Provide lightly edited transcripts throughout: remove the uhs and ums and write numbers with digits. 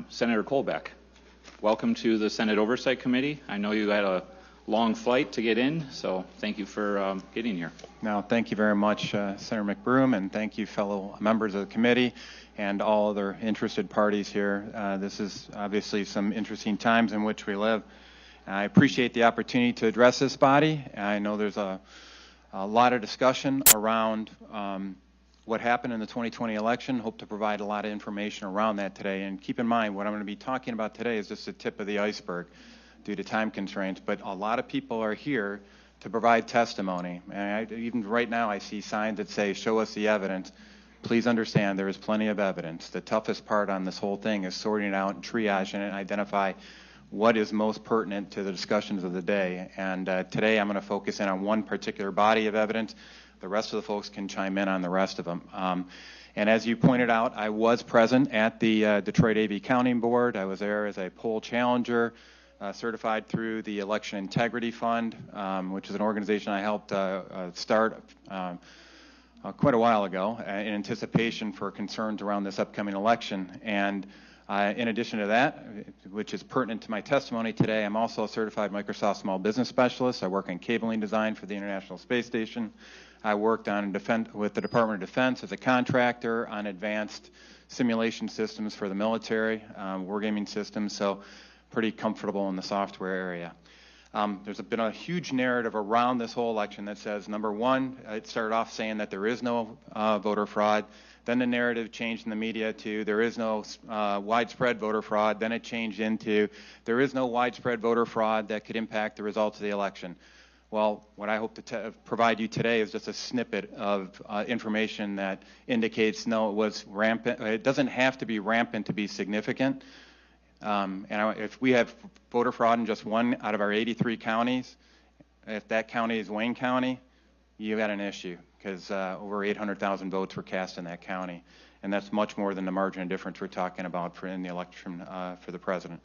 Senator Colbeck, welcome to the Senate Oversight Committee. I know you had a long flight to get in, so thank you for getting here. No, thank you very much, Senator McBroom, and thank you, fellow members of the committee and all other interested parties here. This is obviously some interesting times in which we live. I appreciate the opportunity to address this body. I know there's a lot of discussion around what happened in the 2020 election. Hope to provide a lot of information around that today. And keep in mind, what I'm going to be talking about today is just the tip of the iceberg due to time constraints. But a lot of people are here to provide testimony. And even right now, I see signs that say, show us the evidence. Please understand there is plenty of evidence. The toughest part on this whole thing is sorting it out and triaging it and identify what is most pertinent to the discussions of the day. And today I'm going to focus in on one particular body of evidence. The rest of the folks can chime in on the rest of them. And as you pointed out, I was present at the Detroit AV Counting Board. I was there as a poll challenger, certified through the Election Integrity Fund, which is an organization I helped start quite a while ago in anticipation for concerns around this upcoming election. And in addition to that, which is pertinent to my testimony today, I'm also a certified Microsoft Small Business Specialist. I work in cabling design for the International Space Station. I worked on with the Department of Defense as a contractor on advanced simulation systems for the military, wargaming systems, so pretty comfortable in the software area. There's been a huge narrative around this whole election that says, number one, it started off saying that there is no voter fraud. Then the narrative changed in the media to there is no widespread voter fraud. Then it changed into there is no widespread voter fraud that could impact the results of the election. Well, what I hope to provide you today is just a snippet of information that indicates no, it was rampant. It doesn't have to be rampant to be significant. If we have voter fraud in just one out of our 83 counties, if that county is Wayne County, you got an issue because over 800,000 votes were cast in that county, and that's much more than the margin of difference we're talking about in the election for the president.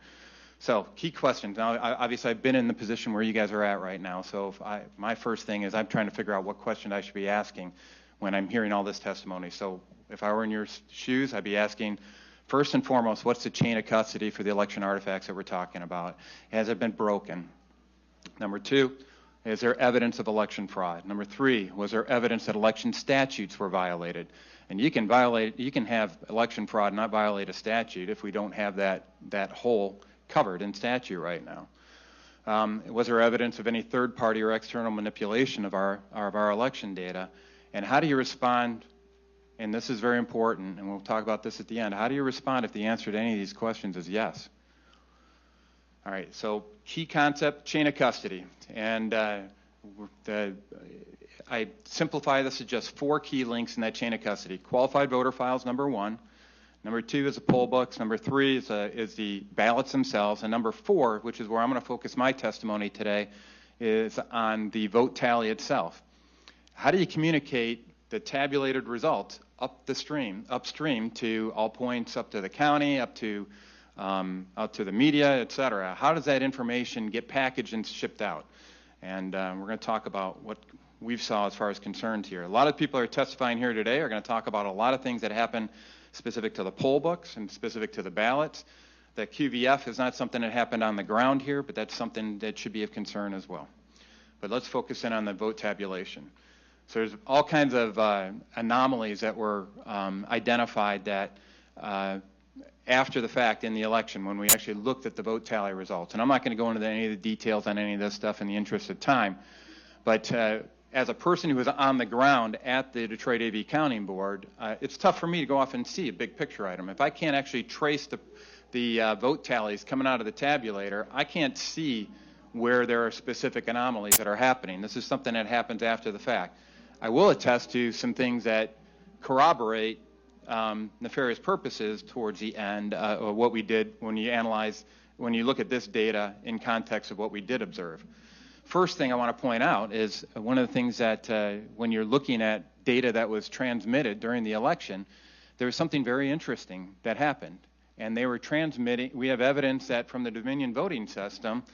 So, key questions. Now, obviously, I've been in the position where you guys are at right now, so my first thing is I'm trying to figure out what question I should be asking when I'm hearing all this testimony. So, if I were in your shoes, I'd be asking, first and foremost, what's the chain of custody for the election artifacts that we're talking about? Has it been broken? Number two, is there evidence of election fraud? Number three, was there evidence that election statutes were violated? And you can have election fraud and not violate a statute if we don't have that hole covered in statute right now. Was there evidence of any third party or external manipulation of our election data? And how do you respond? And this is very important, and we'll talk about this at the end. How do you respond if the answer to any of these questions is yes? All right, so key concept, chain of custody. And I simplify this to just 4 key links in that chain of custody. Qualified voter files, number 1. Number 2 is the poll books. Number 3 is the ballots themselves. And number 4, which is where I'm going to focus my testimony today, is on the vote tally itself. How do you communicate the tabulated results upstream to all points, up to the county, up to the media, et cetera? How does that information get packaged and shipped out? And we're going to talk about what we've saw as far as concerns here. A lot of people are testifying here today are going to talk about a lot of things that happen specific to the poll books and specific to the ballots. That QVF is not something that happened on the ground here, but that's something that should be of concern as well. But let's focus in on the vote tabulation. So there's all kinds of anomalies that were identified that after the fact in the election when we actually looked at the vote tally results. And I'm not going to go into any of the details on any of this stuff in the interest of time, but as a person who was on the ground at the Detroit AV Counting Board, it's tough for me to go off and see a big picture item. If I can't actually trace the vote tallies coming out of the tabulator, I can't see where there are specific anomalies that are happening. This is something that happens after the fact. I will attest to some things that corroborate nefarious purposes towards the end of what we did when you look at this data in context of what we did observe. First thing I want to point out is one of the things that when you're looking at data that was transmitted during the election, there was something very interesting that happened. And they were transmitting, we have evidence that from the Dominion voting system,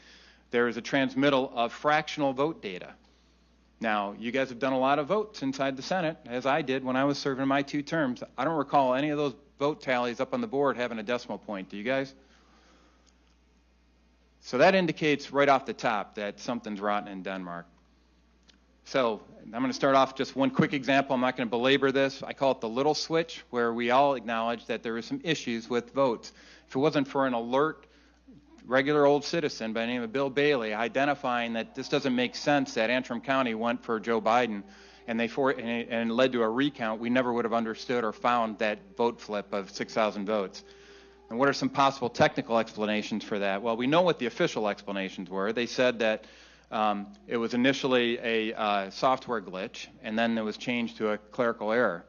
there is a transmittal of fractional vote data. Now, you guys have done a lot of votes inside the Senate, as I did when I was serving my 2 terms. I don't recall any of those vote tallies up on the board having a decimal point. Do you guys? So that indicates right off the top that something's rotten in Denmark. So I'm going to start off just one quick example. I'm not going to belabor this. I call it the little switch, where we all acknowledge that there are some issues with votes. If it wasn't for an alert, regular old citizen by the name of Bill Bailey identifying that this doesn't make sense, that Antrim County went for Joe Biden and and led to a recount, we never would have understood or found that vote flip of 6,000 votes. And what are some possible technical explanations for that? Well, we know what the official explanations were. They said that it was initially a software glitch, and then it was changed to a clerical error.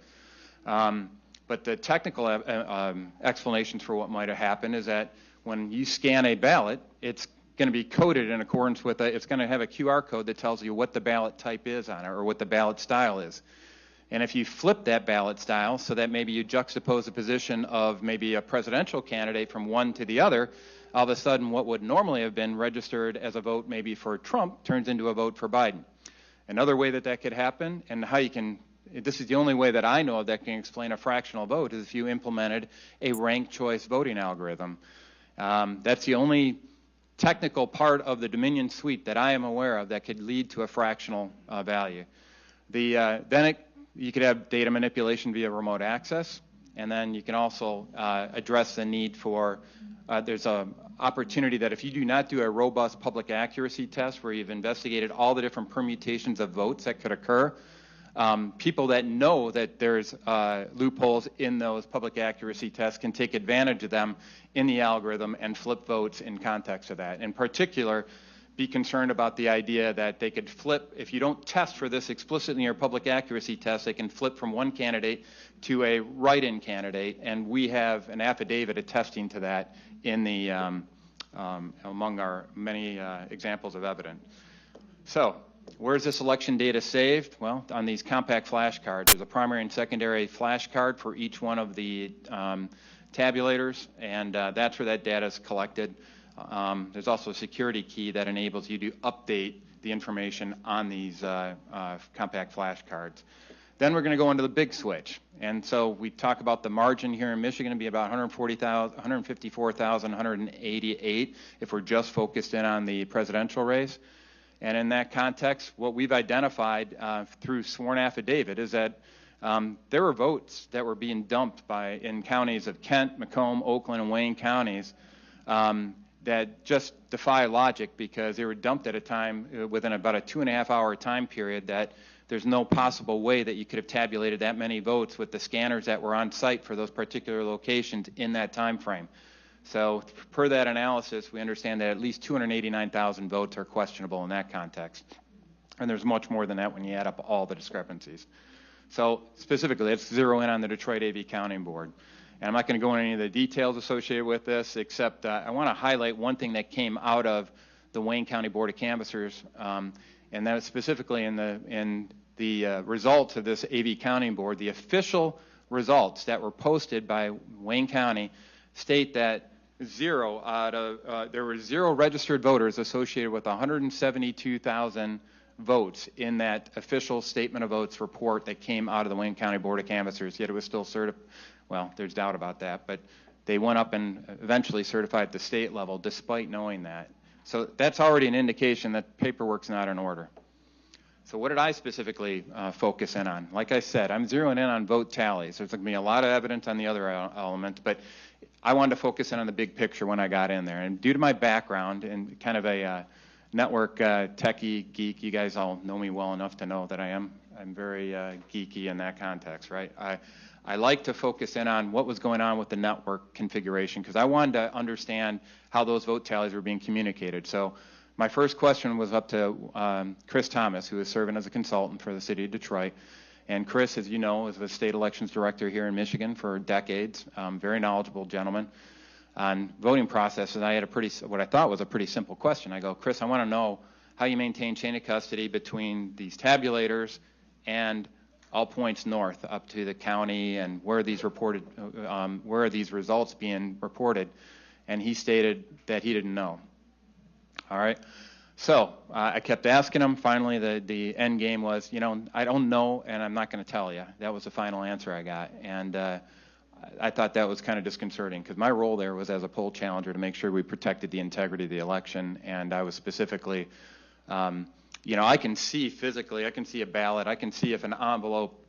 But the technical explanations for what might have happened is that when you scan a ballot, it's going to be coded in accordance with it's going to have a QR code that tells you what the ballot type is on it or what the ballot style is. And if you flip that ballot style so that maybe you juxtapose the position of maybe a presidential candidate from one to the other, all of a sudden what would normally have been registered as a vote maybe for Trump turns into a vote for Biden. Another way that that could happen, and how you can, this is the only way that I know of that can explain a fractional vote, is if you implemented a ranked choice voting algorithm. That's the only technical part of the Dominion suite that I am aware of that could lead to a fractional value. You could have data manipulation via remote access, and then you can also address the need for, there's an opportunity that if you do not do a robust public accuracy test where you've investigated all the different permutations of votes that could occur, people that know that there's loopholes in those public accuracy tests can take advantage of them in the algorithm and flip votes in context of that. In particular, be concerned about the idea that they could flip, if you don't test for this explicitly in your public accuracy test, they can flip from one candidate to a write-in candidate, and we have an affidavit attesting to that in the, among our many examples of evidence. So, where's this election data saved? Well, on these compact flashcards. There's a primary and secondary flashcard for each one of the tabulators, and that's where that data is collected. There's also a security key that enables you to update the information on these compact flashcards. Then we're going to go into the big switch. And so we talk about the margin here in Michigan to be about 154,188 if we're just focused in on the presidential race. And in that context, what we've identified through sworn affidavit is that there were votes that were being dumped in counties of Kent, Macomb, Oakland, and Wayne counties that just defy logic because they were dumped at a time within about a 2.5-hour time period that there's no possible way that you could have tabulated that many votes with the scanners that were on site for those particular locations in that time frame. So per that analysis, we understand that at least 289,000 votes are questionable in that context. And there's much more than that when you add up all the discrepancies. So specifically, let's zero in on the Detroit AV Counting Board. And I'm not going to go into any of the details associated with this, except I want to highlight one thing that came out of the Wayne County Board of Canvassers, and that is specifically in the results of this AV Counting Board. The official results that were posted by Wayne County state that there were 0 registered voters associated with 172,000 votes in that official statement of votes report that came out of the Wayne County Board of Canvassers, yet it was still certified. Well, there's doubt about that, but they went up and eventually certified at the state level despite knowing that. So that's already an indication that paperwork's not in order. So what did I specifically focus in on? Like I said, I'm zeroing in on vote tallies. There's going to be a lot of evidence on the other elements, but I wanted to focus in on the big picture when I got in there. And due to my background and kind of a network techie geek, you guys all know me well enough to know that I'm very geeky in that context, right? I like to focus in on what was going on with the network configuration because I wanted to understand how those vote tallies were being communicated. So my first question was up to Chris Thomas, who is serving as a consultant for the city of Detroit. And Chris, as you know, is the state elections director here in Michigan for decades, very knowledgeable gentleman on voting process. And I had what I thought was a pretty simple question. I go, Chris, I want to know how you maintain chain of custody between these tabulators and all points north up to the county, and where are these where are these results being reported? And he stated that he didn't know. All right. So I kept asking him. Finally, the end game was, I don't know, and I'm not going to tell you. That was the final answer I got. And I thought that was kind of disconcerting because my role there was as a poll challenger to make sure we protected the integrity of the election, and I was specifically, you know, I can see physically, I can see a ballot, I can see if an envelope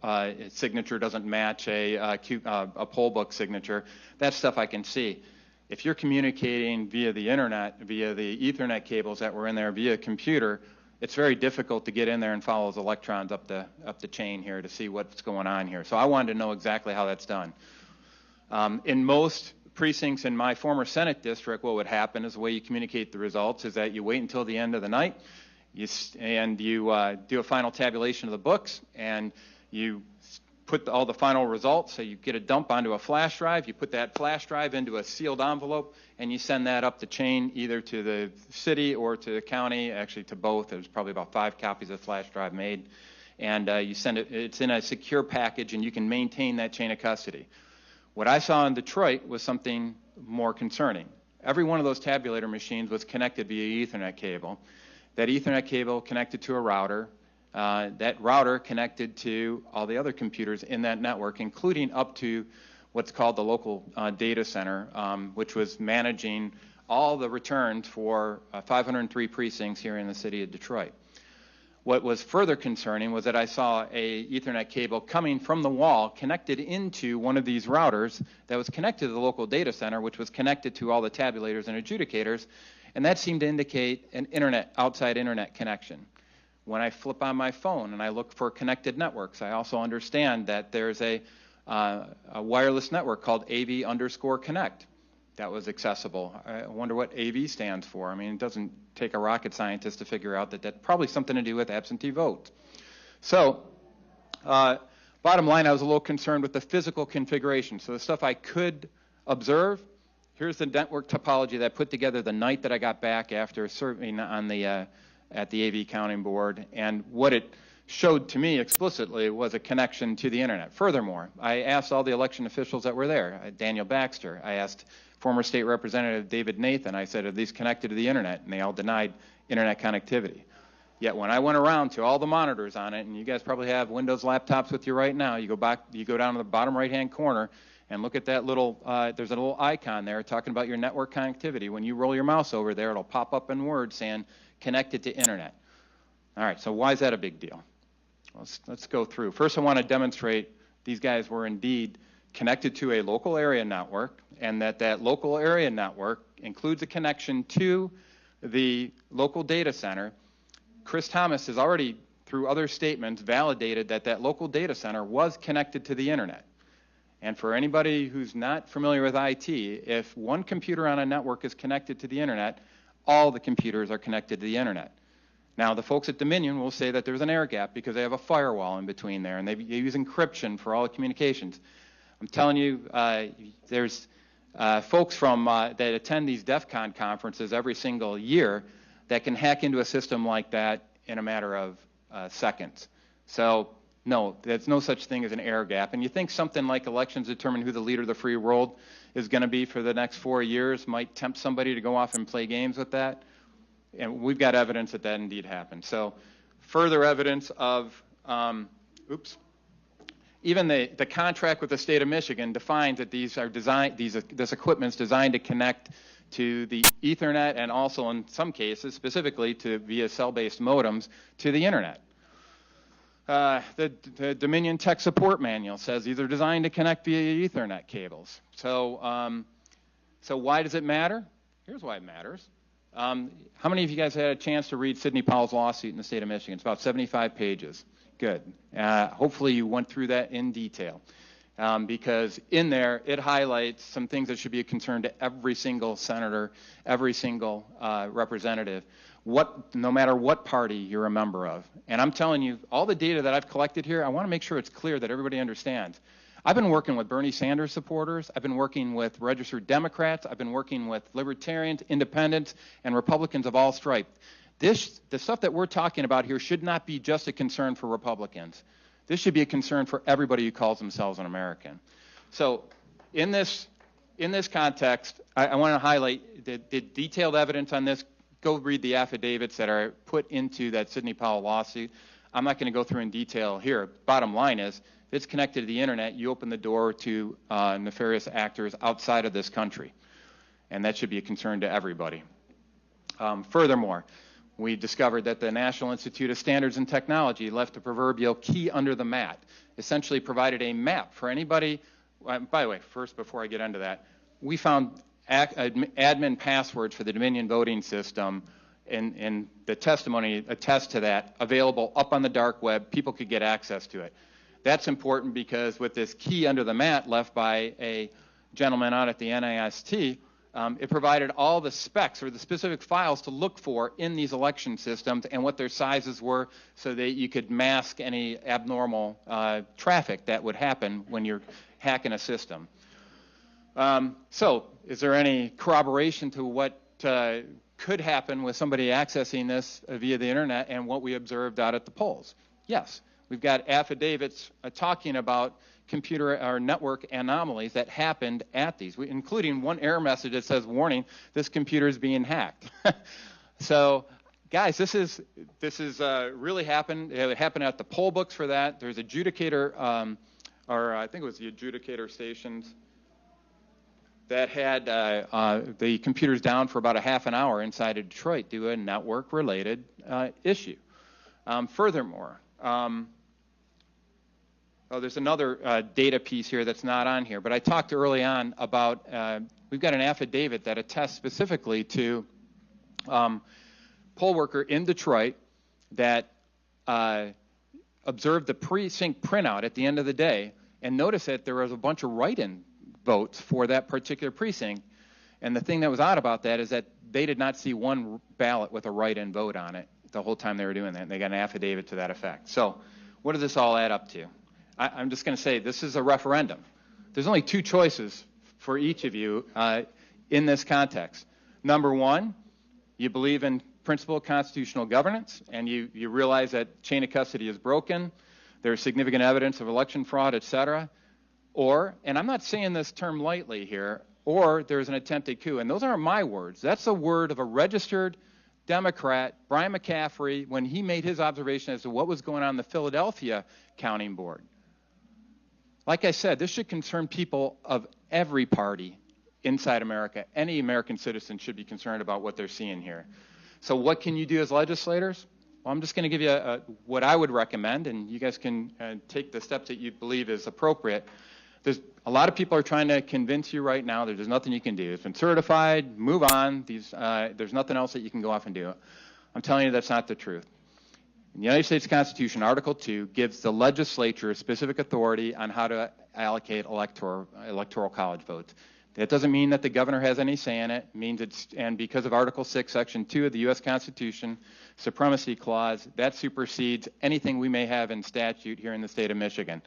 signature doesn't match a poll book signature. That stuff I can see. If you're communicating via the internet, via the Ethernet cables that were in there, via computer, it's very difficult to get in there and follow those electrons up the chain here to see what's going on here. So I wanted to know exactly how that's done. In most precincts in my former Senate district, what would happen is the way you communicate the results is that you wait until the end of the night, you do a final tabulation of the books, and you put all the final results. So you get a dump onto a flash drive, you put that flash drive into a sealed envelope, and you send that up the chain either to the city or to the county, actually to both. There's probably about 5 copies of the flash drive made. And you send it, it's in a secure package, and you can maintain that chain of custody. What I saw in Detroit was something more concerning. Every one of those tabulator machines was connected via Ethernet cable. That Ethernet cable connected to a router. That router connected to all the other computers in that network, including up to what's called the local data center, which was managing all the returns for 503 precincts here in the city of Detroit. What was further concerning was that I saw a Ethernet cable coming from the wall connected into one of these routers that was connected to the local data center, which was connected to all the tabulators and adjudicators, and that seemed to indicate an outside internet connection. When I flip on my phone and I look for connected networks, I also understand that there's a wireless network called AV_connect that was accessible. I wonder what AV stands for. I mean, it doesn't take a rocket scientist to figure out that that's probably something to do with absentee vote. So, bottom line, I was a little concerned with the physical configuration. So the stuff I could observe, here's the network topology that I put together the night that I got back after serving on the at the AV Counting Board, and what it showed to me explicitly was a connection to the internet. Furthermore, I asked all the election officials that were there, Daniel Baxter, I asked former state representative David Nathan, I said, are these connected to the internet? And they all denied internet connectivity. Yet when I went around to all the monitors on it, and you guys probably have Windows laptops with you right now, you go down to the bottom right-hand corner and look at that little, there's a little icon there talking about your network connectivity. When you roll your mouse over there, it'll pop up in Word saying connected to internet. All right, so why is that a big deal? Let's go through. First, I want to demonstrate these guys were indeed connected to a local area network, and that local area network includes a connection to the local data center. Chris Thomas has already, through other statements, validated that local data center was connected to the internet. And for anybody who's not familiar with IT, if one computer on a network is connected to the internet, all the computers are connected to the internet. Now, the folks at Dominion will say that there's an air gap because they have a firewall in between there, and they use encryption for all the communications. I'm telling you, there's folks from that attend these DEF CON conferences every single year that can hack into a system like that in a matter of seconds. So, no, there's no such thing as an air gap. And you think something like elections determine who the leader of the free world is going to be for the next 4 years might tempt somebody to go off and play games with that? And we've got evidence that that indeed happened. So further evidence of, even the contract with the state of Michigan defines that these are designed, this equipment's designed to connect to the Ethernet and also in some cases specifically to via cell-based modems to the internet. The Dominion Tech Support Manual says these are designed to connect via Ethernet cables. So, so why does it matter? Here's why it matters. How many of you guys had a chance to read Sidney Powell's lawsuit in the state of Michigan? It's about 75 pages. Good. Hopefully you went through that in detail. Because in there, it highlights some things that should be a concern to every single senator, every single representative, no matter what party you're a member of. And I'm telling you, all the data that I've collected here, I want to make sure it's clear that everybody understands. I've been working with Bernie Sanders supporters. I've been working with registered Democrats. I've been working with libertarians, independents, and Republicans of all stripes. The stuff that we're talking about here should not be just a concern for Republicans. This should be a concern for everybody who calls themselves an American. So in this context, I want to highlight the detailed evidence on this. Go read the affidavits that are put into that Sidney Powell lawsuit. I'm not going to go through in detail here. Bottom line is, If it's connected to the internet, you open the door to nefarious actors outside of this country, and that should be a concern to everybody. Furthermore, we discovered that the National Institute of Standards and Technology left a proverbial key under the mat, essentially provided a map for anybody. By the way, first, before I get into that, we found admin passwords for the Dominion voting system, and the testimony attests to that, available up on the dark web. People could get access to it. That's important because with this key under the mat left by a gentleman out at the NIST, it provided all the specs or the specific files to look for in these election systems and what their sizes were so that you could mask any abnormal traffic that would happen when you're hacking a system. So is there any corroboration to what could happen with somebody accessing this via the internet and what we observed out at the polls? Yes. We've got affidavits talking about computer or network anomalies that happened at these, including one error message that says, warning, this computer is being hacked. So, guys, this is really happened. It happened at the poll books for that. There's adjudicator, or I think it was the adjudicator stations that had the computers down for about a half an hour inside of Detroit due to a network-related issue. Furthermore, there's another data piece here that's not on here, but I talked early on about we've got an affidavit that attests specifically to poll worker in Detroit that observed the precinct printout at the end of the day and noticed that there was a bunch of write-in votes for that particular precinct. And the thing that was odd about that is that they did not see one ballot with a write-in vote on it the whole time they were doing that. And they got an affidavit to that effect. So what does this all add up to? I'm just going to say this is a referendum. There's only two choices for each of you in this context. Number one, you believe in principle of constitutional governance, and you realize that chain of custody is broken, there's significant evidence of election fraud, et cetera, or, and I'm not saying this term lightly here, or there's an attempted coup. And those aren't my words. That's the word of a registered Democrat, Brian McCaffrey, when he made his observation as to what was going on in the Philadelphia counting board. Like I said, this should concern people of every party inside America. Any American citizen should be concerned about what they're seeing here. So what can you do as legislators? Well, I'm just going to give you what I would recommend, and you guys can take the steps that you believe is appropriate. There's a lot of people are trying to convince you right now that there's nothing you can do. It's been certified, move on. There's nothing else that you can go off and do. I'm telling you that's not the truth. In the United States Constitution, Article 2 gives the legislature specific authority on how to allocate electoral college votes. That doesn't mean that the governor has any say in it. It means it's, and because of Article 6, Section 2 of the U.S. Constitution, Supremacy Clause, that supersedes anything we may have in statute here in the state of Michigan.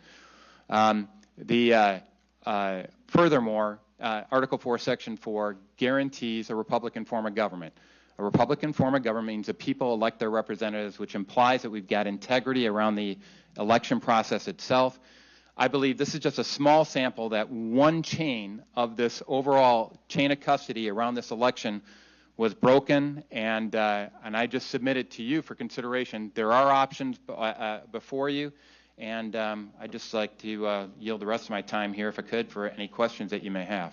Furthermore, Article 4, Section 4 guarantees a Republican form of government. A Republican form of government means that people elect their representatives, which implies that we've got integrity around the election process itself. I believe this is just a small sample, that one chain of this overall chain of custody around this election was broken, and I just submit it to you for consideration. There are options before you, and I'd just like to yield the rest of my time here, if I could, for any questions that you may have.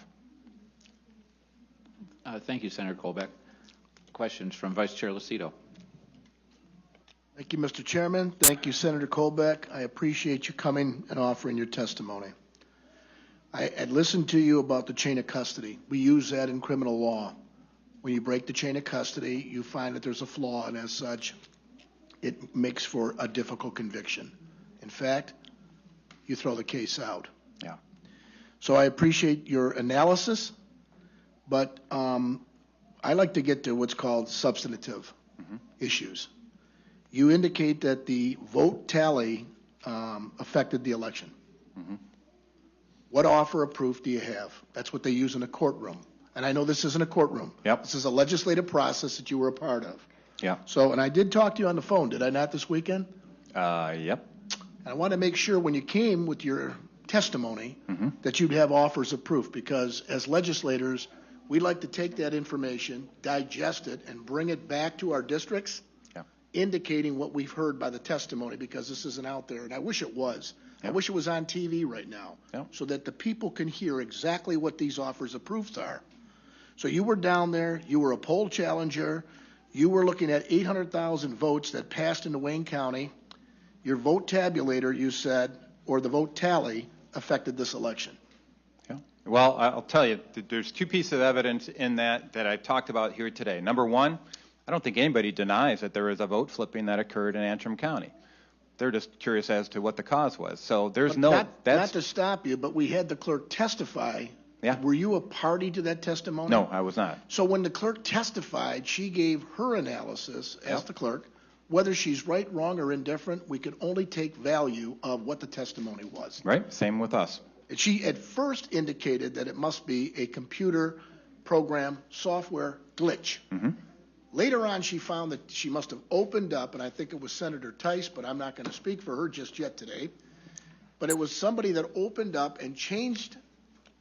Thank you, Senator Colbeck. Questions from Vice Chair Lucido. Thank you, Mr. Chairman. Thank you, Senator Colbeck. I appreciate you coming and offering your testimony. I had listened to you about the chain of custody. We use that in criminal law. When you break the chain of custody, you find that there's a flaw, and as such, it makes for a difficult conviction. In fact, you throw the case out. Yeah. So I appreciate your analysis, but I like to get to what's called substantive issues. You indicate that the vote tally affected the election. What offer of proof do you have? That's what they use in a courtroom. And I know this isn't a courtroom. Yep. This is a legislative process that you were a part of. Yeah. So, and I did talk to you on the phone, did I not, this weekend? Yep. And I want to make sure when you came with your testimony that you'd have offers of proof, because as legislators, we like to take that information, digest it, and bring it back to our districts indicating what we've heard by the testimony, because this isn't out there, and I wish it was. I wish it was on TV right now, so that the people can hear exactly what these offers of proofs are. So you were down there, you were a poll challenger, you were looking at 800,000 votes that passed into Wayne County. Your vote tabulator, you said, or the vote tally, affected this election. Well, I'll tell you, there's two pieces of evidence in that I've talked about here today. Number one, I don't think anybody denies that there was a vote flipping that occurred in Antrim County. They're just curious as to what the cause was. So there's Not to stop you, but we had the clerk testify. Yeah. Were you a party to that testimony? No, I was not. So when the clerk testified, she gave her analysis as the clerk. Whether she's right, wrong, or indifferent, we could only take value of what the testimony was. Right. Same with us. And she at first indicated that it must be a computer program software glitch. Mm-hmm. Later on, she found that she must have opened up, and I think it was Senator Tice, but I'm not going to speak for her just yet today. But it was somebody that opened up and changed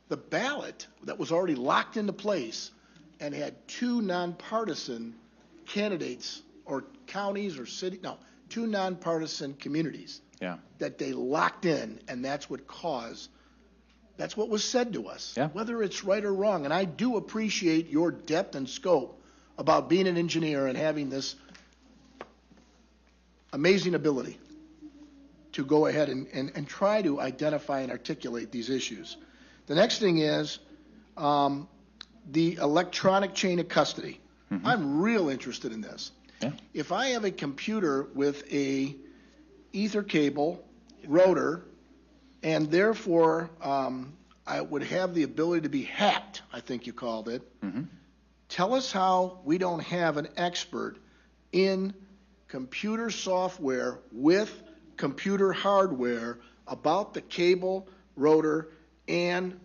the ballot that was already locked into place and had two nonpartisan candidates or counties or two nonpartisan communities that they locked in, and that's what was said to us, whether it's right or wrong. And I do appreciate your depth and scope about being an engineer and having this amazing ability to go ahead and try to identify and articulate these issues. The next thing is the electronic chain of custody. Mm-hmm. I'm real interested in this. Yeah. If I have a computer with a ether cable router, and therefore I would have the ability to be hacked, I think you called it. Mm-hmm. Tell us how we don't have an expert in computer software with computer hardware about the cable, rotor, and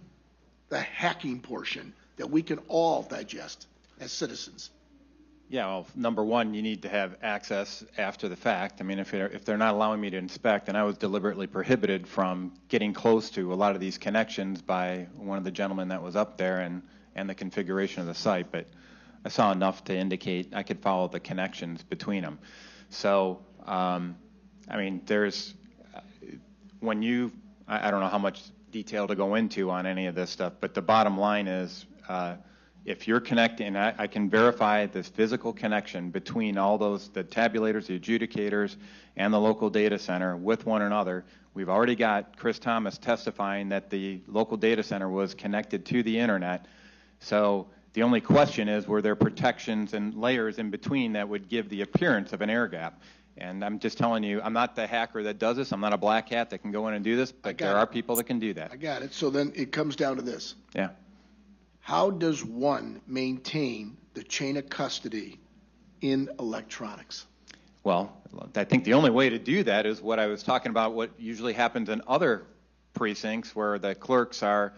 the hacking portion that we can all digest as citizens. Yeah, well, number one, you need to have access after the fact. I mean, if they're not allowing me to inspect, and I was deliberately prohibited from getting close to a lot of these connections by one of the gentlemen that was up there and the configuration of the site, but I saw enough to indicate I could follow the connections between them. So, I mean, I don't know how much detail to go into on any of this stuff, but the bottom line is, if you're connecting, I can verify this physical connection between all those, the tabulators, the adjudicators, and the local data center with one another. We've already got Chris Thomas testifying that the local data center was connected to the internet. So the only question is, were there protections and layers in between that would give the appearance of an air gap? And I'm just telling you, I'm not the hacker that does this. I'm not a black hat that can go in and do this, but there are people that can do that. I got it. So then it comes down to this. Yeah. How does one maintain the chain of custody in electronics? Well, I think the only way to do that is what I was talking about, what usually happens in other precincts where the clerks are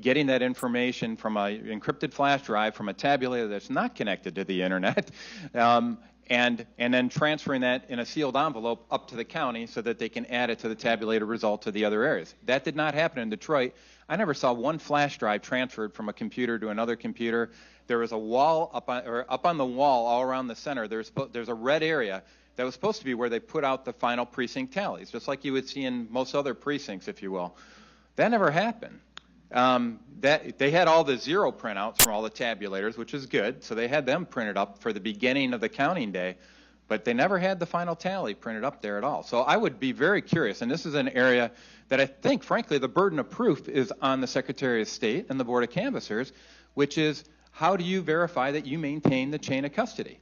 getting that information from an encrypted flash drive from a tabulator that's not connected to the internet, and then transferring that in a sealed envelope up to the county so that they can add it to the tabulator result to the other areas. That did not happen in Detroit. I never saw one flash drive transferred from a computer to another computer. There was a wall up on the wall all around the center. There's a red area that was supposed to be where they put out the final precinct tallies, just like you would see in most other precincts, if you will. That never happened. They had all the zero printouts from all the tabulators, which is good, so they had them printed up for the beginning of the counting day, but they never had the final tally printed up there at all. So I would be very curious, and this is an area that I think, frankly, the burden of proof is on the Secretary of State and the Board of Canvassers, which is, how do you verify that you maintain the chain of custody?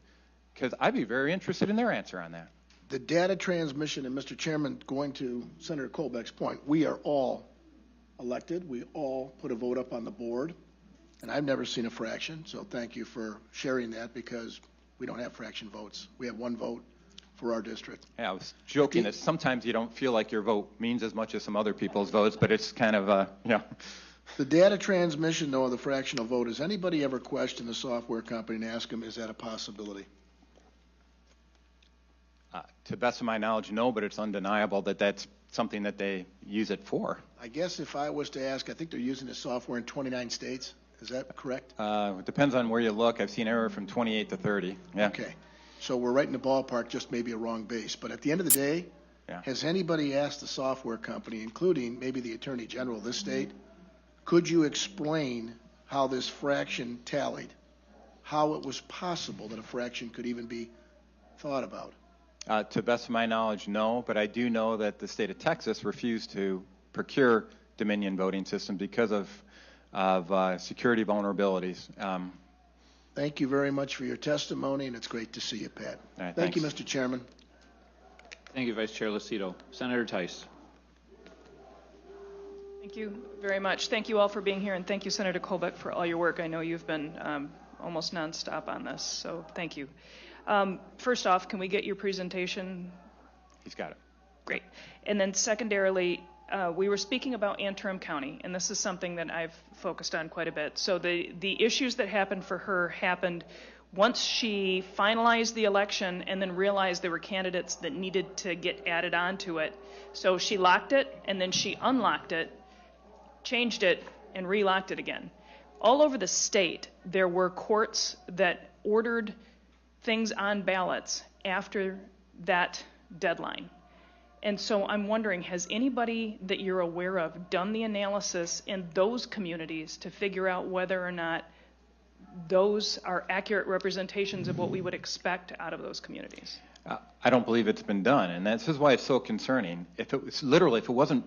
Because I'd be very interested in their answer on that. The data transmission, and Mr. Chairman, going to Senator Colbeck's point, we are all elected. We all put a vote up on the board, and I've never seen a fraction, so thank you for sharing that, because we don't have fraction votes. We have one vote for our district. Yeah, I was joking that sometimes you don't feel like your vote means as much as some other people's votes, but it's kind of, The data transmission, though, of the fractional vote, has anybody ever questioned the software company and asked them, is that a possibility? To the best of my knowledge, no, but it's undeniable that that's something that they use it for. I guess if I was to ask, I think they're using the software in 29 states. Is that correct? It depends on where you look. I've seen anywhere from 28 to 30. Yeah. Okay. So we're right in the ballpark, just maybe a wrong base. But at the end of the day, Yeah. has anybody asked the software company, including maybe the Attorney General of this state, could you explain how this fraction tallied? How it was possible that a fraction could even be thought about? To the best of my knowledge, no, but I do know that the state of Texas refused to procure Dominion voting systems because of security vulnerabilities. Thank you very much for your testimony, and it's great to see you, Pat. All right, Thank you, thanks. Mr. Chairman. Thank you, Vice Chair Lucido. Senator Tice. Thank you very much. Thank you all for being here, and thank you, Senator Colbeck, for all your work. I know you've been almost nonstop on this, so thank you. First off, can we get your presentation? He's got it. Great. And then secondarily, we were speaking about Antrim County, and this is something that I've focused on quite a bit. So the issues that happened for her happened once she finalized the election and then realized there were candidates that needed to get added onto it. So she locked it, and then she unlocked it, changed it, and relocked it again. All over the state, there were courts that ordered things on ballots after that deadline. And so I'm wondering, has anybody that you're aware of done the analysis in those communities to figure out whether or not those are accurate representations of what we would expect out of those communities? I don't believe it's been done, and this is why it's so concerning. If it was literally, if it wasn't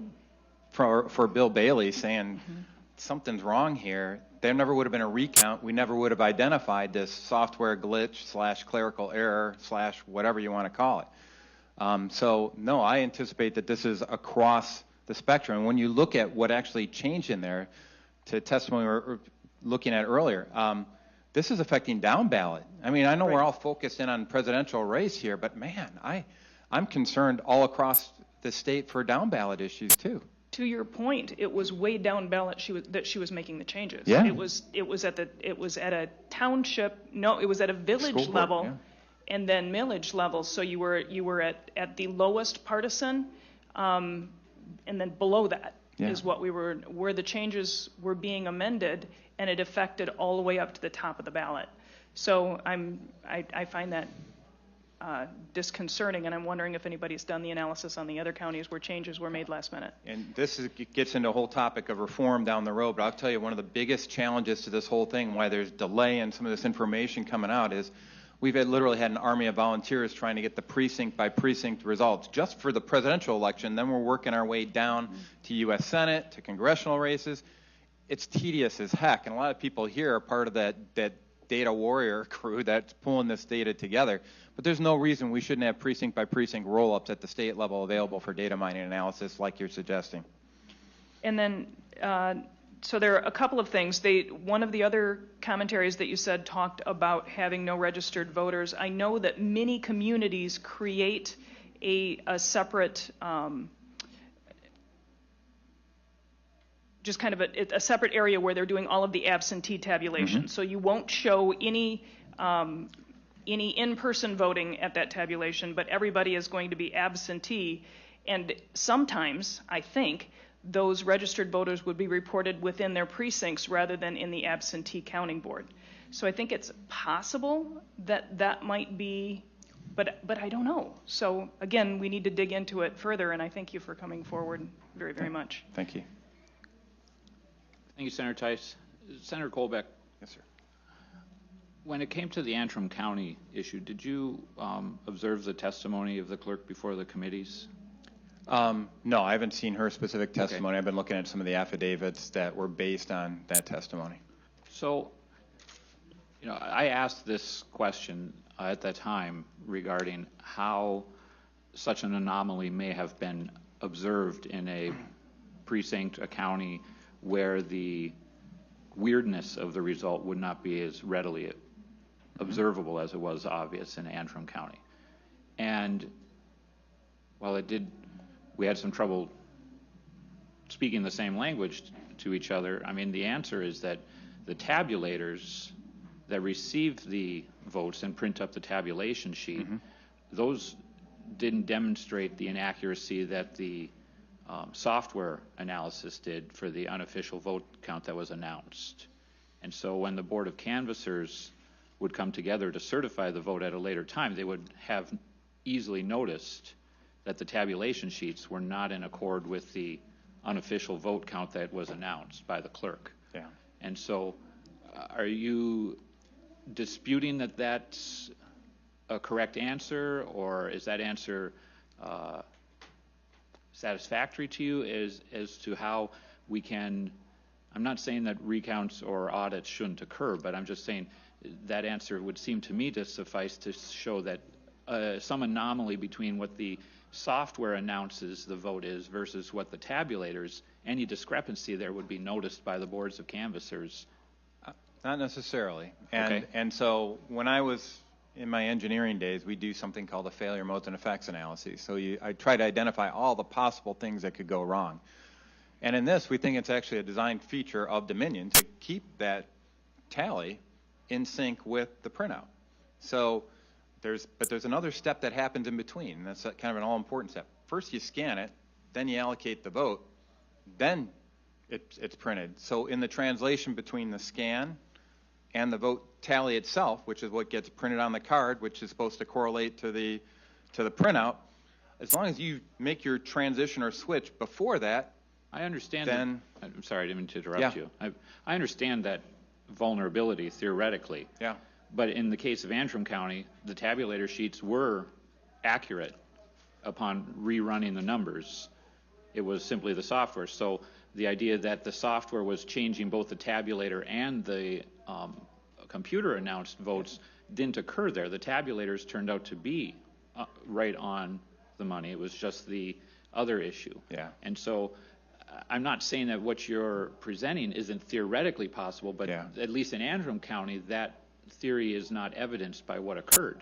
for Bill Bailey saying something's wrong here, there never would have been a recount. We never would have identified this software glitch / clerical error / whatever you want to call it. So no, I anticipate that this is across the spectrum. And when you look at what actually changed in there, to testimony we were looking at earlier, this is affecting down ballot. I mean, I know we're all focused in on presidential race here, but man, I'm concerned all across the state for down ballot issues too. To your point, it was way down ballot that she was making the changes. Yeah. It was at a township. No, it was at a village School board, level, yeah. and then millage level. So you were at the lowest partisan, and then below that is what where the changes were being amended, and it affected all the way up to the top of the ballot. So I find that disconcerting, and I'm wondering if anybody's done the analysis on the other counties where changes were made last minute. And this gets into a whole topic of reform down the road, but I'll tell you one of the biggest challenges to this whole thing, why there's delay in some of this information coming out, is we've literally had an army of volunteers trying to get the precinct by precinct results just for the presidential election. Then we're working our way down to U.S. Senate, to congressional races. It's tedious as heck, and a lot of people here are part of that data warrior crew that's pulling this data together. But there's no reason we shouldn't have precinct by precinct roll-ups at the state level available for data mining analysis like you're suggesting. And then, so there are a couple of things. One of the other commentaries that you said talked about having no registered voters. I know that many communities create a separate, just kind of a separate area where they're doing all of the absentee tabulation. So you won't show any in-person voting at that tabulation, but everybody is going to be absentee. And sometimes, I think, those registered voters would be reported within their precincts rather than in the absentee counting board. So I think it's possible that might be, but I don't know. So again, we need to dig into it further, and I thank you for coming forward very, very much. Thank you. Thank you, Senator Tice. Senator Colbeck. Yes, sir. When it came to the Antrim County issue, did you observe the testimony of the clerk before the committees? No, I haven't seen her specific testimony. Okay. I've been looking at some of the affidavits that were based on that testimony. So, I asked this question at that time regarding how such an anomaly may have been observed in a precinct, a county, where the weirdness of the result would not be as readily observable as it was obvious in Antrim County. And while we had some trouble speaking the same language to each other, I mean, the answer is that the tabulators that receive the votes and print up the tabulation sheet, those didn't demonstrate the inaccuracy that the software analysis did for the unofficial vote count that was announced. And so when the Board of Canvassers would come together to certify the vote at a later time, they would have easily noticed that the tabulation sheets were not in accord with the unofficial vote count that was announced by the clerk. Yeah. And so are you disputing that that's a correct answer, or is that answer satisfactory to you as to how we can, I'm not saying that recounts or audits shouldn't occur, but I'm just saying that answer would seem to me to suffice to show that some anomaly between what the software announces the vote is versus what the tabulators, any discrepancy there would be noticed by the boards of canvassers. Not necessarily. Okay. And so when I was in my engineering days, we do something called a failure modes and effects analysis. So I try to identify all the possible things that could go wrong. And in this, we think it's actually a design feature of Dominion to keep that tally in sync with the printout. So there's another step that happens in between, and that's kind of an all-important step. First you scan it, then you allocate the vote, then it's printed. So in the translation between the scan and the vote tally itself, which is what gets printed on the card, which is supposed to correlate to the printout, as long as you make your transition or switch before that, I understand then, that. I'm sorry, I didn't mean to interrupt yeah. you. I understand that vulnerability theoretically. Yeah. But in the case of Antrim County, the tabulator sheets were accurate upon rerunning the numbers. It was simply the software. So the idea that the software was changing both the tabulator and the computer announced votes didn't occur there. The tabulators turned out to be right on the money. It was just the other issue. Yeah. And so I'm not saying that what you're presenting isn't theoretically possible, but yeah. at least in Antrim County, that theory is not evidenced by what occurred.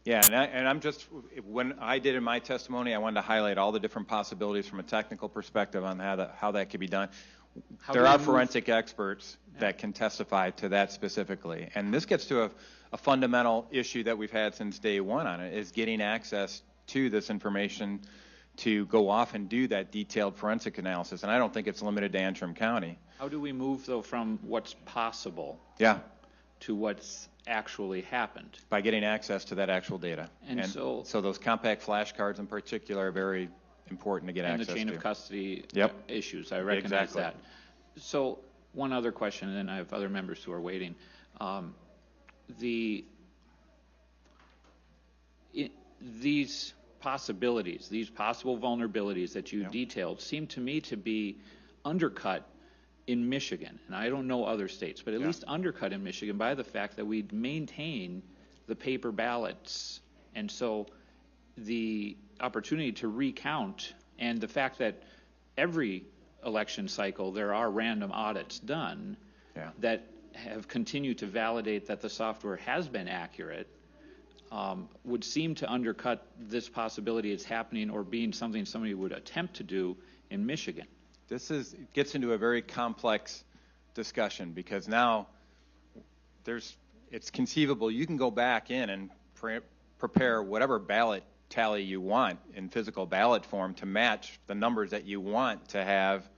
Yeah, and I'm just, when I did in my testimony, I wanted to highlight all the different possibilities from a technical perspective on how that could be done. There are forensic experts that can testify to that specifically. And this gets to a fundamental issue that we've had since day one on it, is getting access to this information to go off and do that detailed forensic analysis. And I don't think it's limited to Antrim County. How do we move, though, from what's possible Yeah. to what's actually happened? By getting access to that actual data. And so those compact flashcards in particular are very important to get access to. And the chain of custody Yep. issues, I recognize Exactly. that. So one other question, and then I have other members who are waiting. These possibilities, these possible vulnerabilities that you detailed seem to me to be undercut in Michigan, and I don't know other states, but at least undercut in Michigan by the fact that we maintain the paper ballots. And so the opportunity to recount and the fact that every election cycle there are random audits done that have continued to validate that the software has been accurate would seem to undercut this possibility it's happening or being something somebody would attempt to do in Michigan. This gets into a very complex discussion because now it's conceivable you can go back in and prepare whatever ballot tally you want in physical ballot form to match the numbers that you want to have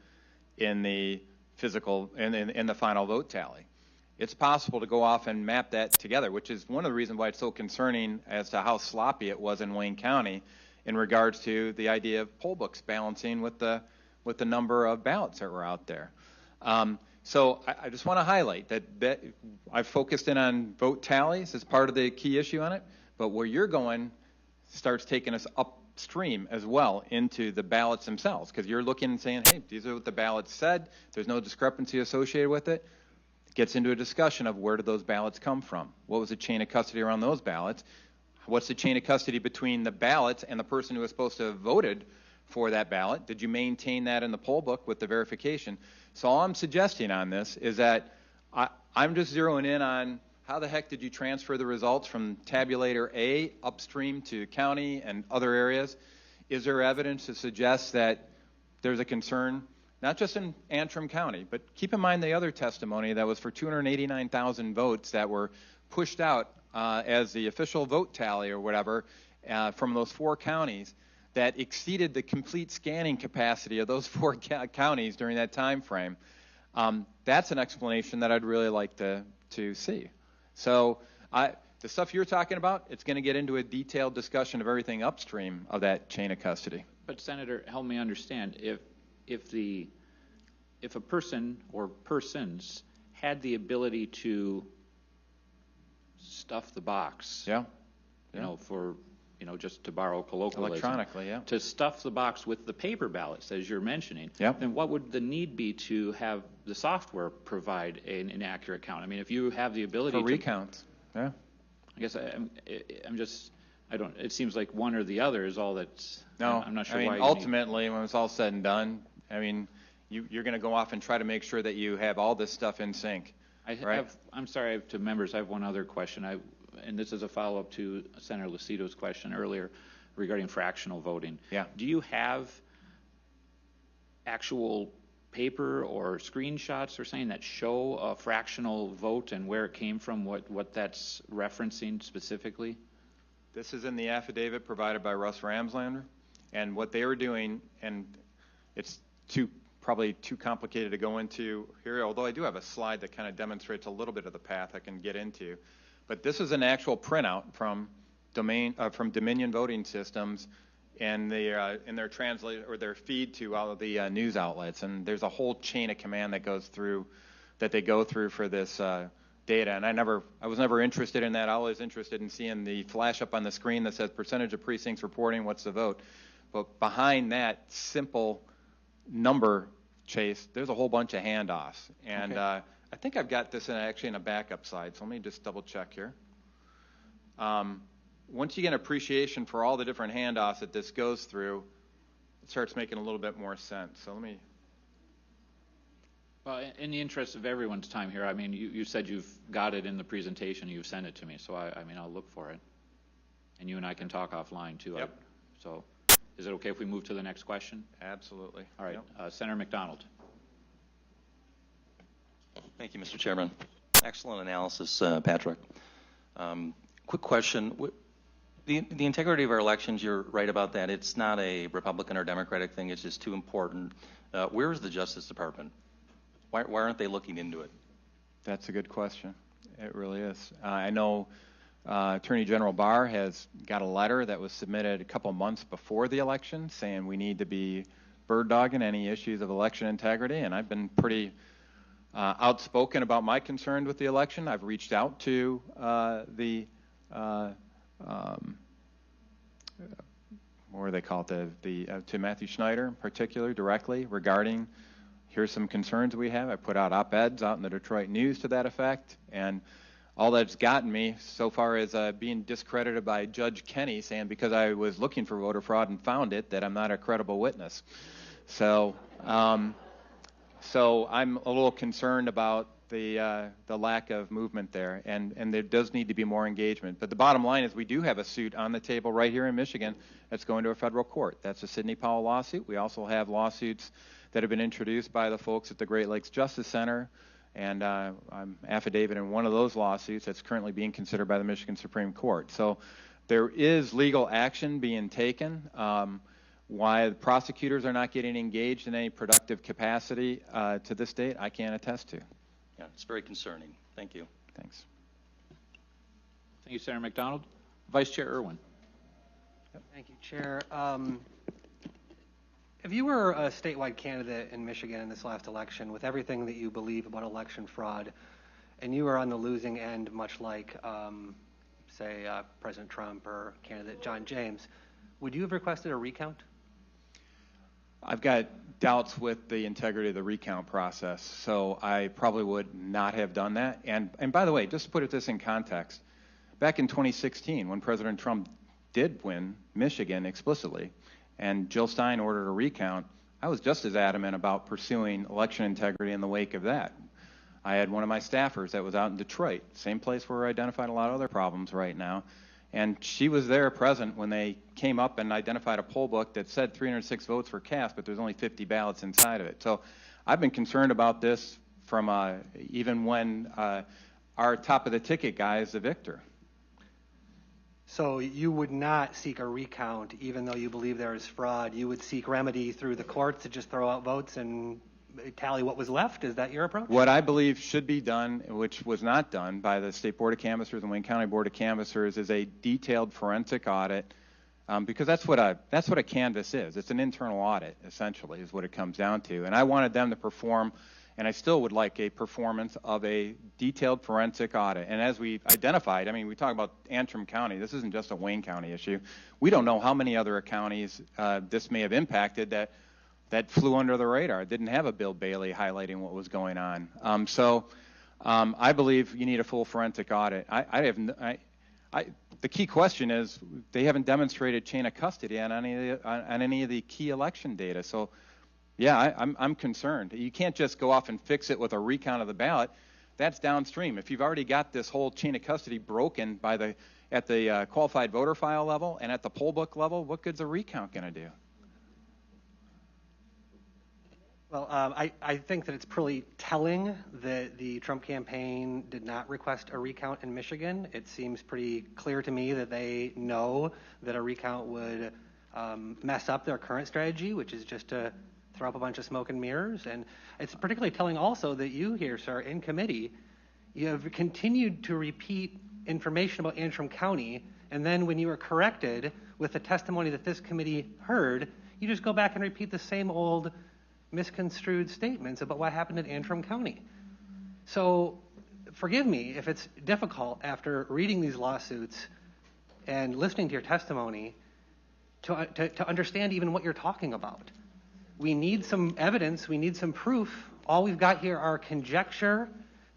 in the physical in the final vote tally. It's possible to go off and map that together, which is one of the reasons why it's so concerning as to how sloppy it was in Wayne County in regards to the idea of poll books balancing with the number of ballots that were out there. So I just want to highlight that I've focused in on vote tallies as part of the key issue on it, but where you're going starts taking us upstream as well into the ballots themselves, because you're looking and saying, hey, these are what the ballots said, there's no discrepancy associated with it. It gets into a discussion of where did those ballots come from? What was the chain of custody around those ballots? What's the chain of custody between the ballots and the person who was supposed to have voted for that ballot? Did you maintain that in the poll book with the verification? So all I'm suggesting on this is that I'm just zeroing in on how the heck did you transfer the results from tabulator A upstream to county and other areas? Is there evidence to suggest that there's a concern, not just in Antrim County, but keep in mind the other testimony that was for 289,000 votes that were pushed out as the official vote tally or whatever from those 4 counties that exceeded the complete scanning capacity of those 4 counties during that time frame. That's an explanation that I'd really like to see. So The stuff you're talking about, it's going to get into a detailed discussion of everything upstream of that chain of custody. But Senator, help me understand, if a person or persons had the ability to stuff the box, Yeah. you know, for, you know, just to borrow colloquialism, Electronically, yeah. to stuff the box with the paper ballots, as you're mentioning, Yep. then what would the need be to have the software provide an inaccurate count? I mean, if you have the ability For to recounts, yeah. I guess it seems like one or the other is all that's, No, I'm not sure I mean, why you ultimately, when it's all said and done, I mean, you're going to go off and try to make sure that you have all this stuff in sync. Right. I'm sorry, to members, I have one other question, and this is a follow-up to Senator Lucido's question earlier regarding fractional voting. Yeah. Do you have actual paper or screenshots or something that show a fractional vote and where it came from, what that's referencing specifically? This is in the affidavit provided by Russ Ramslander, and what they were doing, and it's probably too complicated to go into here, although I do have a slide that kind of demonstrates a little bit of the path I can get into. But this is an actual printout from Dominion Voting Systems, and in their translate or their feed to all of the news outlets, and there's a whole chain of command that they go through for this data. And I was never interested in that. I was interested in seeing the flash up on the screen that says percentage of precincts reporting, what's the vote. But behind that simple number chase, there's a whole bunch of handoffs. And Okay. I think I've got this actually in a backup slide, so let me just double check here. Once you get an appreciation for all the different handoffs that this goes through, it starts making a little bit more sense. So let me. Well, in the interest of everyone's time here, I mean, you said you've got it in the presentation, you've sent it to me, so I mean, I'll look for it. And you and I can talk offline, too. Yep. So is it okay if we move to the next question? Absolutely. All right. Yep. Senator McDonald. Thank you, Mr. Chairman. Excellent analysis, Patrick. Quick question. The integrity of our elections, you're right about that. It's not a Republican or Democratic thing. It's just too important. Where is the Justice Department? Why aren't they looking into it? That's a good question. It really is. I know Attorney General Barr has got a letter that was submitted a couple months before the election saying we need to be bird-dogging any issues of election integrity, and I've been pretty outspoken about my concern with the election. I've reached out to what do they call it, to Matthew Schneider in particular directly regarding here's some concerns we have. I put out op-eds out in the Detroit News to that effect, and all that's gotten me so far is being discredited by Judge Kenney saying because I was looking for voter fraud and found it that I'm not a credible witness. So I'm a little concerned about the lack of movement there, and there does need to be more engagement. But the bottom line is we do have a suit on the table right here in Michigan that's going to a federal court. That's a Sidney Powell lawsuit. We also have lawsuits that have been introduced by the folks at the Great Lakes Justice Center, and I'm affidavit in one of those lawsuits that's currently being considered by the Michigan Supreme Court. So there is legal action being taken. Why the prosecutors are not getting engaged in any productive capacity to this date, I can't attest to. Yeah, it's very concerning. Thank you. Thanks. Thank you, Senator McDonald. Vice Chair Irwin. Thank you, Chair. If you were a statewide candidate in Michigan in this last election, with everything that you believe about election fraud, and you were on the losing end, much like, say, President Trump or candidate John James, would you have requested a recount? I've got doubts with the integrity of the recount process, so I probably would not have done that. And by the way, just to put this in context, back in 2016, when President Trump did win Michigan explicitly, and Jill Stein ordered a recount, I was just as adamant about pursuing election integrity in the wake of that. I had one of my staffers that was out in Detroit, same place where I identified a lot of other problems right now, and she was there present when they came up and identified a poll book that said 306 votes were cast, but there's only 50 ballots inside of it. So I've been concerned about this from even when our top of the ticket guy is the victor. So you would not seek a recount, even though you believe there is fraud. You would seek remedy through the courts to just throw out votes and tally what was left? Is that your approach? What I believe should be done, which was not done by the State Board of Canvassers and Wayne County Board of Canvassers, is a detailed forensic audit, because that's what a canvass is. It's an internal audit, essentially, is what it comes down to. And I wanted them to perform, and I still would like a performance of a detailed forensic audit. And as we identified, I mean, we talk about Antrim County. This isn't just a Wayne County issue. We don't know how many other counties this may have impacted that flew under the radar, didn't have a Bill Bailey highlighting what was going on. I believe you need a full forensic audit. The key question is they haven't demonstrated chain of custody on any of the key election data. So, yeah, I'm concerned. You can't just go off and fix it with a recount of the ballot. That's downstream. If you've already got this whole chain of custody broken at the qualified voter file level and at the poll book level, what good's a recount going to do? Well, I think that it's pretty telling that the Trump campaign did not request a recount in Michigan. It seems pretty clear to me that they know that a recount would mess up their current strategy, which is just to throw up a bunch of smoke and mirrors. And it's particularly telling also that you here, sir, in committee, you have continued to repeat information about Antrim County, and then when you were corrected with the testimony that this committee heard, you just go back and repeat the same old misconstrued statements about what happened in Antrim County. So forgive me if it's difficult after reading these lawsuits and listening to your testimony to understand even what you're talking about. We need some evidence. We need some proof. All we've got here are conjecture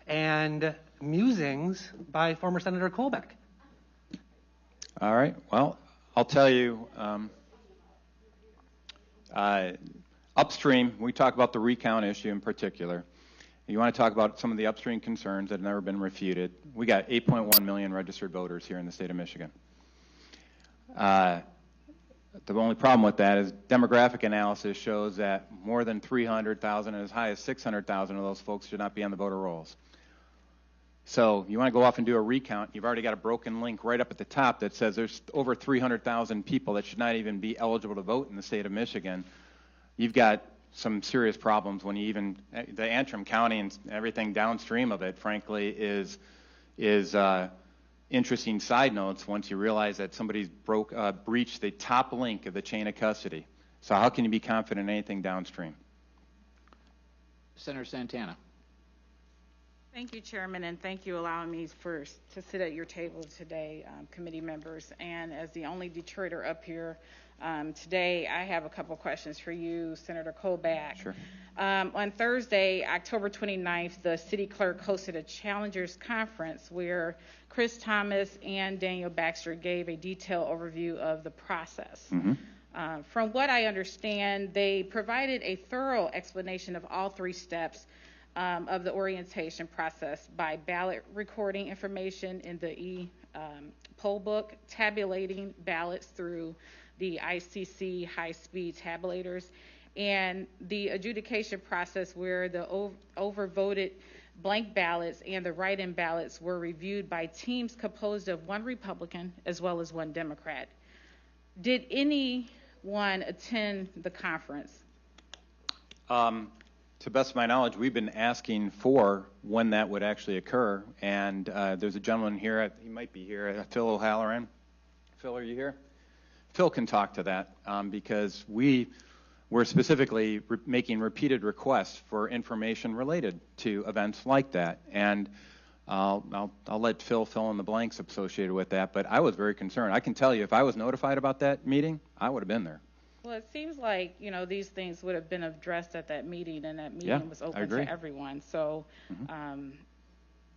and musings by former Senator Kolbeck. All right. Well, I'll tell you, upstream, we talk about the recount issue in particular. You want to talk about some of the upstream concerns that have never been refuted. We got 8.1 million registered voters here in the state of Michigan. The only problem with that is demographic analysis shows that more than 300,000 and as high as 600,000 of those folks should not be on the voter rolls. So you want to go off and do a recount, you've already got a broken link right up at the top that says there's over 300,000 people that should not even be eligible to vote in the state of Michigan. You've got some serious problems when you even, the Antrim County and everything downstream of it, frankly, is interesting side notes once you realize that somebody's breached the top link of the chain of custody. So how can you be confident in anything downstream? Senator Santana. Thank you, Chairman, and thank you allowing me to sit at your table today, committee members. And as the only Detroiter up here today, I have a couple questions for you, Senator Kolbeck. Sure. On Thursday, October 29th, the city clerk hosted a challengers conference where Chris Thomas and Daniel Baxter gave a detailed overview of the process. Mm-hmm. From what I understand, they provided a thorough explanation of all three steps of the orientation process by ballot recording information in the poll book, tabulating ballots through the ICC high-speed tabulators, and the adjudication process where the overvoted blank ballots and the write-in ballots were reviewed by teams composed of one Republican as well as one Democrat. Did anyone attend the conference? To the best of my knowledge, we've been asking for when that would actually occur, and there's a gentleman here, he might be here, Phil O'Halloran. Phil, are you here? Phil can talk to that because we're specifically making repeated requests for information related to events like that, and I'll let Phil fill in the blanks associated with that, but I was very concerned. I can tell you, if I was notified about that meeting, I would have been there. Well, it seems like, these things would have been addressed at that meeting, and that meeting was open to everyone. So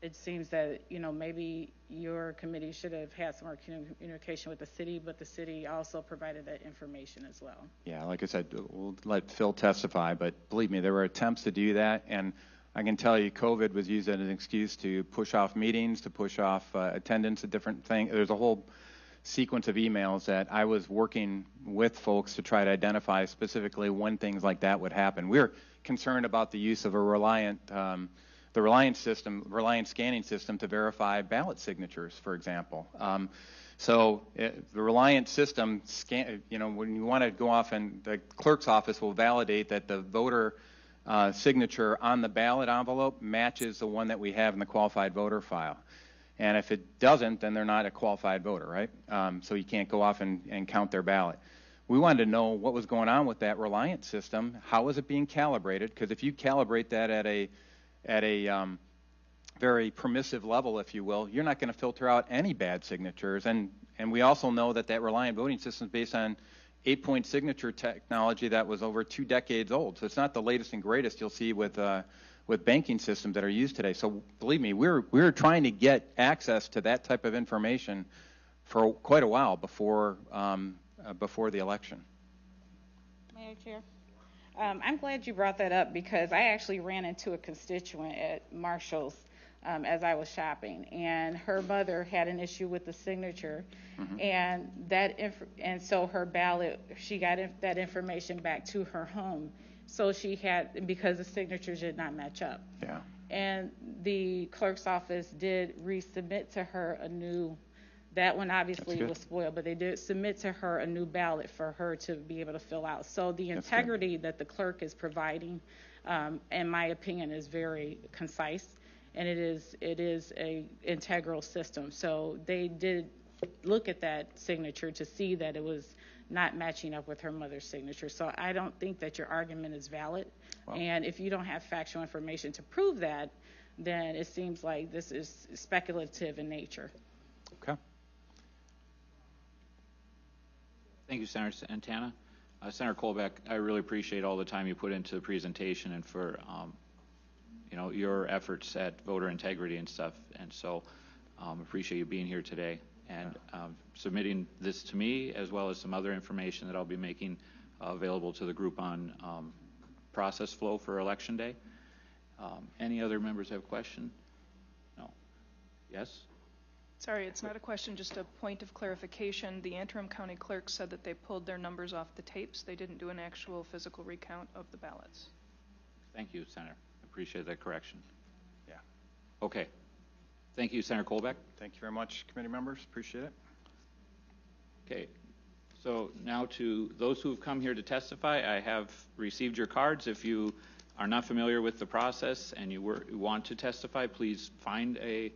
it seems that, maybe your committee should have had some more communication with the city, but the city also provided that information as well. Yeah, like I said, we'll let Phil testify, but believe me, there were attempts to do that, and I can tell you COVID was used as an excuse to push off meetings, to push off attendance at different things. There's a whole sequence of emails that I was working with folks to try to identify specifically when things like that would happen. We're concerned about the use of a Reliant scanning system to verify ballot signatures, for example. The Reliant system when you want to go off and the clerk's office will validate that the voter signature on the ballot envelope matches the one that we have in the qualified voter file. And if it doesn't, then they're not a qualified voter, right? So you can't go off and count their ballot. We wanted to know what was going on with that Reliant system. How was it being calibrated? Because if you calibrate that at a very permissive level, if you will, you're not going to filter out any bad signatures. And we also know that Reliant voting system is based on 8-point signature technology that was over 2 decades old. So it's not the latest and greatest you'll see with banking systems that are used today. So believe me, we're trying to get access to that type of information for quite a while before the election. Mayor Chair, I'm glad you brought that up because I actually ran into a constituent at Marshall's as I was shopping, and her mother had an issue with the signature, and so her ballot, she got that information back to her home. So she had, because the signatures did not match up. Yeah. And the clerk's office did resubmit to her a new, that one obviously was spoiled, but they did submit to her a new ballot for her to be able to fill out. So the integrity that the clerk is providing, in my opinion, is very concise, and it is a integral system. So they did look at that signature to see that it was not matching up with her mother's signature. So I don't think that your argument is valid. Wow. And if you don't have factual information to prove that, then it seems like this is speculative in nature. Okay. Thank you, Senator Santana. Senator Colbeck, I really appreciate all the time you put into the presentation and for your efforts at voter integrity and stuff. And so appreciate you being here today and submitting this to me, as well as some other information that I'll be making available to the group on process flow for Election Day. Any other members have a question? No? Yes? Sorry, it's not a question, just a point of clarification. The Antrim County Clerk said that they pulled their numbers off the tapes. They didn't do an actual physical recount of the ballots. Thank you, Senator. Appreciate that correction. Yeah. Okay. Thank you, Senator Colbeck. Thank you very much, committee members. Appreciate it. Okay. So now to those who have come here to testify, I have received your cards. If you are not familiar with the process and you want to testify, please find a